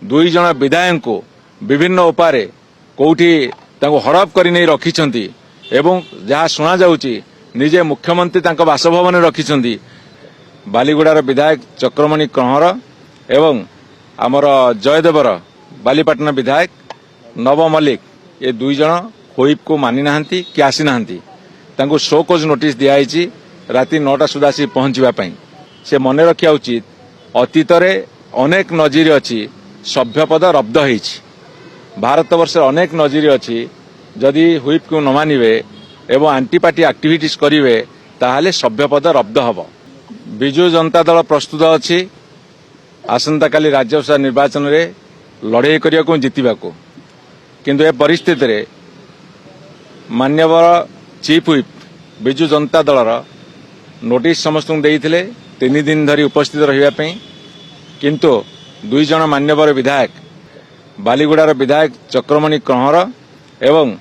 दुई जन विधायक को विभिन्न उपाय कौटी हड़प कर रखिंट एवं जहाँ शुणा जाउची निजे मुख्यमंत्री बासभवन रखिंट बालीगुड़ार विधायक चक्रमणि कंहर एवं आमर जयदेवर बालीपाटना विधायक नव मल्लिक ये दुई जन हुईप को मानि नाहंती कि आसी नाहंती तांको शोकज नोटिस दिखाई राति 9टा सुधा आसी पहुंचापी से मन रखा उचित अतीत अनेक नजीर अच्छी सभ्यपद रब्द होईछि भारत वर्ष अनेक नजीर अच्छी जदि हुईप को न मानिबे एवं आंटी पार्टी एक्टिविटीज करिवे ताहाले सभ्यपद रब्द हब। विजु जनता दल प्रस्तुत अच्छी आसंता काली राज्यसभा निर्वाचन में लड़ाई करने जितवाक किंतु ए परिस्थिति रे मान्यवर चीफ हुईप विजु जनता दलर नोटिस समस्त देइथिले 3 दिन धरी उपस्थित रहिबा किंतु दुई जन मान्यवर विधायक बालीगुड़ार विधायक चक्रमणि कंहर एवं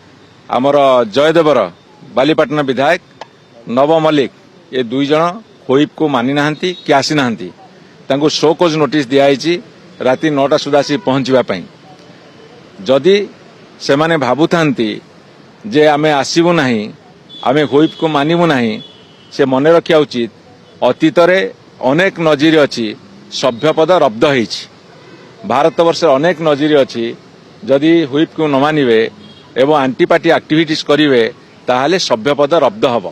आमर जयदेवर बालीपाटना विधायक नव मल्लिक ये दुई जन हुईप को मानि नाहंती कि आसी नाहंती तांको शोकज नोटिस दिखाई राति 9टा सुधा आसी पहुंचापी जदि से माने भाबुथांती जे आमे आसीबु नाही आमे हुईप को मानिबु नाही से मन रखा उचित अतीत अनेक नजीर अच्छी सभ्यपद रब्द होईछि भारत वर्ष अनेक नजीर अच्छी जदि हुईप को न मानिबे एवं आंटी पार्टी एक्टिविटीज करिवे ताहाले सभ्यपद रब्द हब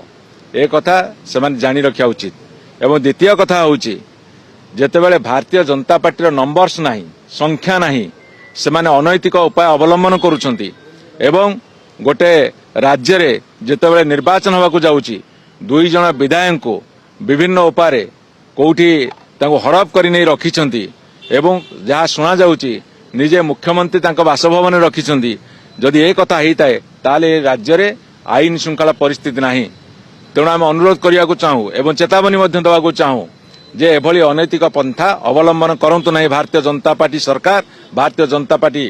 ए कथा से माने जानि रखा उचित। एवं द्वितीय कथा होउछि जेतेबेले भारतीय जनता पार्टी नंबर्स नाही संख्या नाही से माने अनैतिक उपाय अवलंबन करुछंती एवं गोटे राज्य रे जेतेबेले निर्वाचन होबाकू जाउछि दुई जन विधायक को विभिन्न उपाय कौटी हड़प कर रखिंट एवं जहाँ शुणा जाउची निजे मुख्यमंत्री बासभवन रखिंट जदि ए कथा होता है ताले राज्य रे आईन श्रृंखला परिस्थिति नाही तेणु आम अनुरोध करने को चाहूँ एवं चेतावनी देवाक चाहूँ जे एभली अनैतिक पंथा अवलंबन करंतु नहीं भारतीय जनता पार्टी सरकार भारतीय जनता पार्टी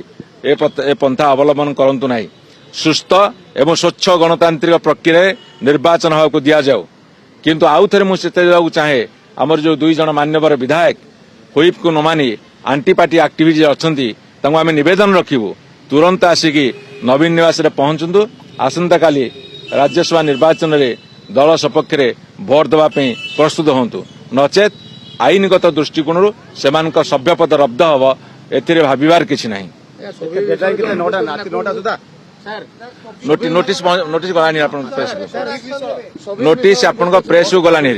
ए पंथा अवलंबन करंतु नहीं सुस्थ एवं स्वच्छ गणतांत्रिक प्रक्रिया निर्वाचन होगा दि जाऊ किंतु आउ थे मुझे चाहे आमर जो दुई जन मान्यवर विधायक हुईप को न मानी आंटी पार्टी एक्टिविटी अच्छा आम नवेदन रखिबू तुरंत आसिकी नवीन निवास पहुंचतु आसंता काली राज्यसभा निर्वाचन में दल सपक्ष भोट देवाई प्रस्तुत हूँ नचेत आईनगत दृष्टिकोण से सभ्यपद रब्द हम ए भाबार कि ना नोटिस गलानी प्रेस को नोटिस आपण प्रेस को गलानी।